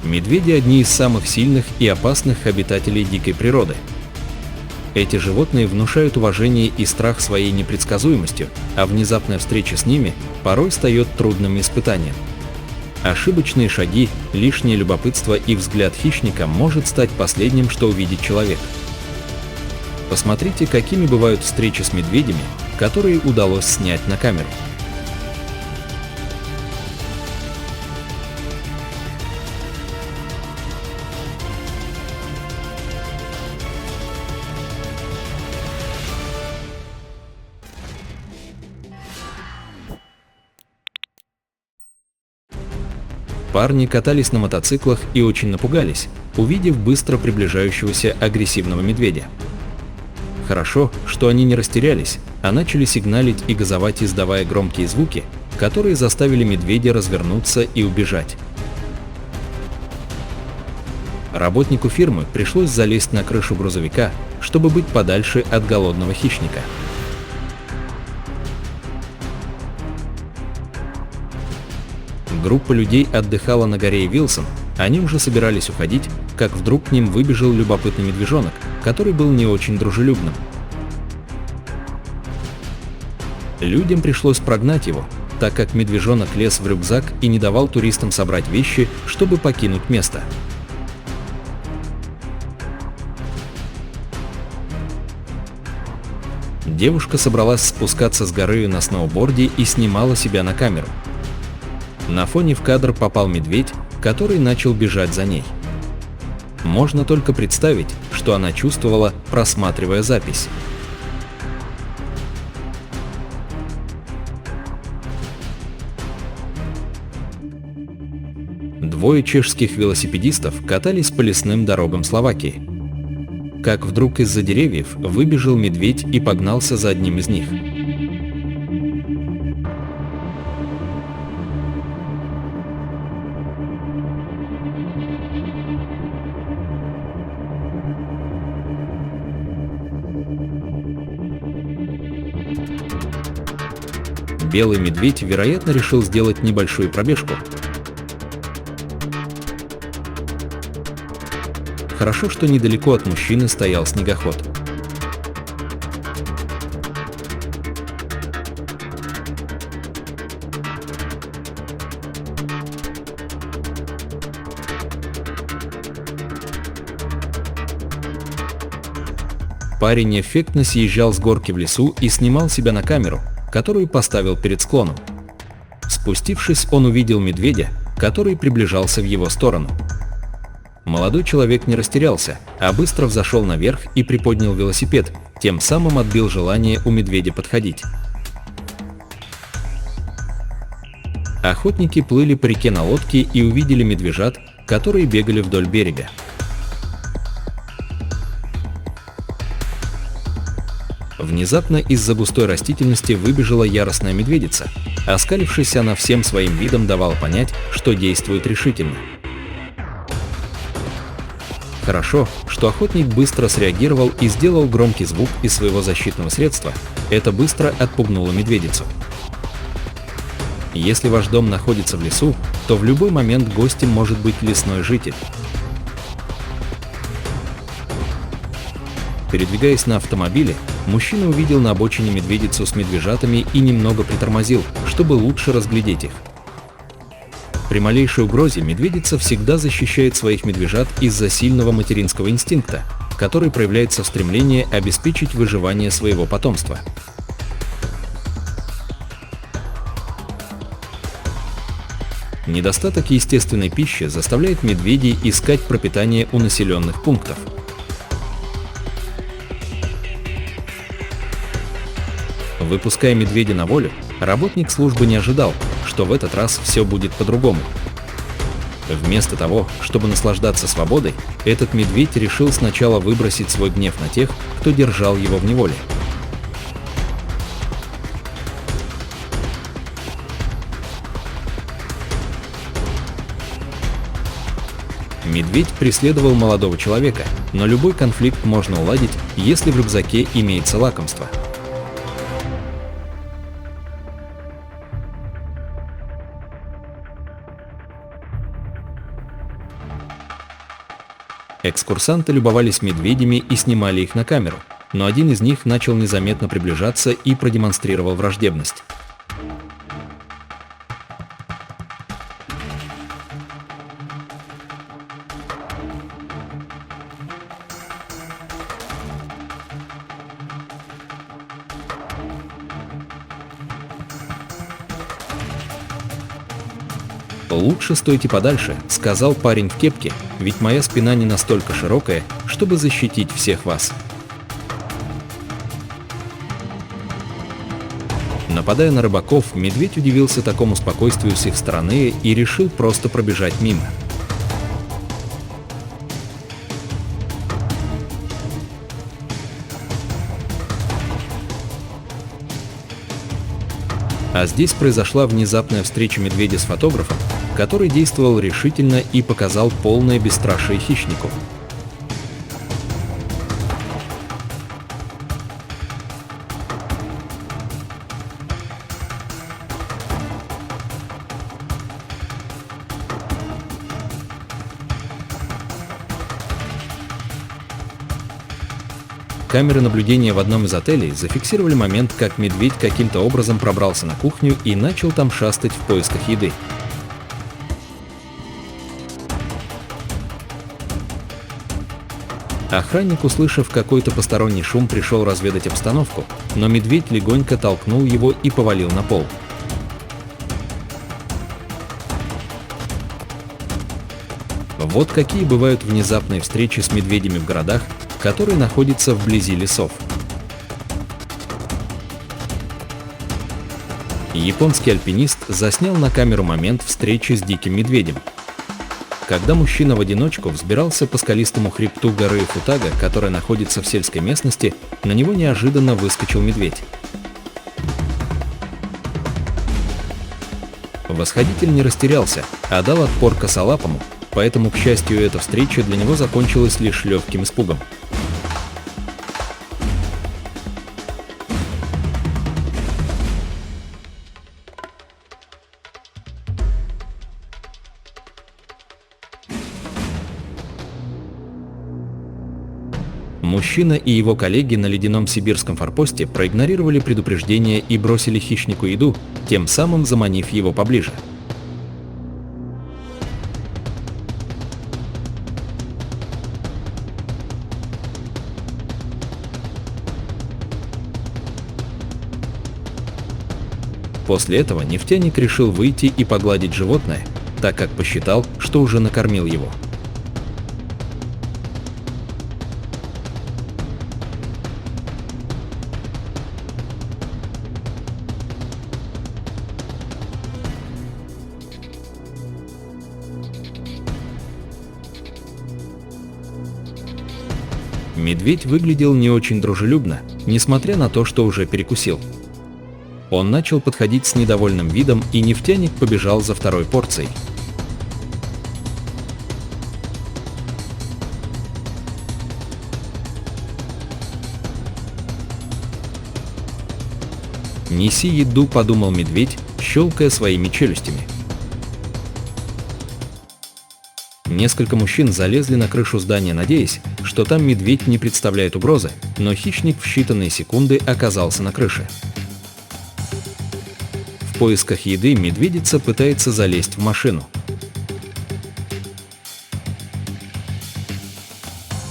Медведи – одни из самых сильных и опасных обитателей дикой природы. Эти животные внушают уважение и страх своей непредсказуемостью, а внезапная встреча с ними порой стает трудным испытанием. Ошибочные шаги, лишнее любопытство и взгляд хищника может стать последним, что увидит человек. Посмотрите, какими бывают встречи с медведями, которые удалось снять на камеру. Парни катались на мотоциклах и очень напугались, увидев быстро приближающегося агрессивного медведя. Хорошо, что они не растерялись, а начали сигналить и газовать, издавая громкие звуки, которые заставили медведя развернуться и убежать. Работнику фирмы пришлось залезть на крышу грузовика, чтобы быть подальше от голодного хищника. Группа людей отдыхала на горе Вилсон, они уже собирались уходить, как вдруг к ним выбежал любопытный медвежонок, который был не очень дружелюбным. Людям пришлось прогнать его, так как медвежонок лез в рюкзак и не давал туристам собрать вещи, чтобы покинуть место. Девушка собралась спускаться с горы на сноуборде и снимала себя на камеру. На фоне в кадр попал медведь, который начал бежать за ней. Можно только представить, что она чувствовала, просматривая запись. Двое чешских велосипедистов катались по лесным дорогам Словакии. Как вдруг из-за деревьев выбежал медведь и погнался за одним из них. Белый медведь, вероятно, решил сделать небольшую пробежку. Хорошо, что недалеко от мужчины стоял снегоход. Парень эффектно съезжал с горки в лесу и снимал себя на камеру, которую поставил перед склоном. Спустившись, он увидел медведя, который приближался в его сторону. Молодой человек не растерялся, а быстро взошел наверх и приподнял велосипед, тем самым отбил желание у медведя подходить. Охотники плыли по реке на лодке и увидели медвежат, которые бегали вдоль берега. Внезапно из-за густой растительности выбежала яростная медведица. Оскалившись, она всем своим видом давала понять, что действует решительно. Хорошо, что охотник быстро среагировал и сделал громкий звук из своего защитного средства. Это быстро отпугнуло медведицу. Если ваш дом находится в лесу, то в любой момент гостем может быть лесной житель. Передвигаясь на автомобиле, мужчина увидел на обочине медведицу с медвежатами и немного притормозил, чтобы лучше разглядеть их. При малейшей угрозе медведица всегда защищает своих медвежат из-за сильного материнского инстинкта, который проявляется в стремлении обеспечить выживание своего потомства. Недостаток естественной пищи заставляет медведей искать пропитание у населенных пунктов. Выпуская медведя на волю, работник службы не ожидал, что в этот раз все будет по-другому. Вместо того, чтобы наслаждаться свободой, этот медведь решил сначала выбросить свой гнев на тех, кто держал его в неволе. Медведь преследовал молодого человека, но любой конфликт можно уладить, если в рюкзаке имеется лакомство. Экскурсанты любовались медведями и снимали их на камеру, но один из них начал незаметно приближаться и продемонстрировал враждебность. «Лучше стойте подальше», — сказал парень в кепке, «ведь моя спина не настолько широкая, чтобы защитить всех вас». Нападая на рыбаков, медведь удивился такому спокойствию с их стороны и решил просто пробежать мимо. А здесь произошла внезапная встреча медведя с фотографом, который действовал решительно и показал полное бесстрашие хищнику. Камеры наблюдения в одном из отелей зафиксировали момент, как медведь каким-то образом пробрался на кухню и начал там шастать в поисках еды. Охранник, услышав какой-то посторонний шум, пришел разведать обстановку, но медведь легонько толкнул его и повалил на пол. Вот какие бывают внезапные встречи с медведями в городах, которые находятся вблизи лесов. Японский альпинист заснял на камеру момент встречи с диким медведем. Когда мужчина в одиночку взбирался по скалистому хребту горы Футага, которая находится в сельской местности, на него неожиданно выскочил медведь. Восходитель не растерялся, а дал отпор косолапому, поэтому, к счастью, эта встреча для него закончилась лишь легким испугом. Мужчина и его коллеги на ледяном сибирском форпосте проигнорировали предупреждение и бросили хищнику еду, тем самым заманив его поближе. После этого нефтяник решил выйти и погладить животное, так как посчитал, что уже накормил его. Медведь выглядел не очень дружелюбно, несмотря на то, что уже перекусил. Он начал подходить с недовольным видом, и нефтяник побежал за второй порцией. «Неси еду», — подумал медведь, щелкая своими челюстями. Несколько мужчин залезли на крышу здания, надеясь, что там медведь не представляет угрозы, но хищник в считанные секунды оказался на крыше. В поисках еды медведица пытается залезть в машину.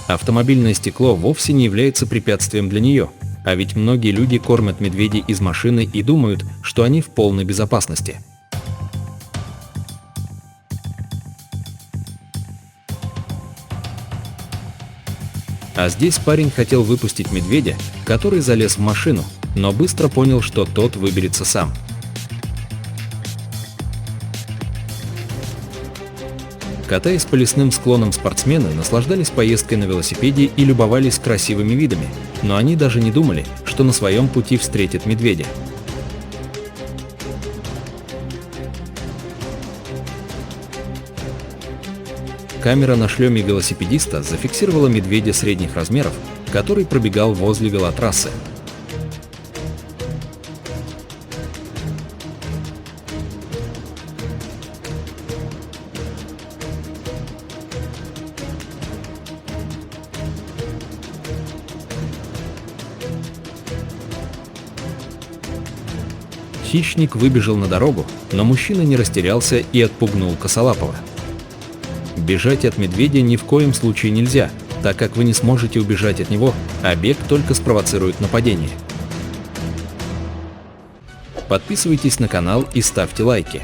Автомобильное стекло вовсе не является препятствием для нее, а ведь многие люди кормят медведей из машины и думают, что они в полной безопасности. А здесь парень хотел выпустить медведя, который залез в машину, но быстро понял, что тот выберется сам. Катаясь по лесным склонам, спортсмены наслаждались поездкой на велосипеде и любовались красивыми видами, но они даже не думали, что на своем пути встретят медведя. Камера на шлеме велосипедиста зафиксировала медведя средних размеров, который пробегал возле велотрассы. Хищник выбежал на дорогу, но мужчина не растерялся и отпугнул косолапого. Бежать от медведя ни в коем случае нельзя, так как вы не сможете убежать от него, а бег только спровоцирует нападение. Подписывайтесь на канал и ставьте лайки.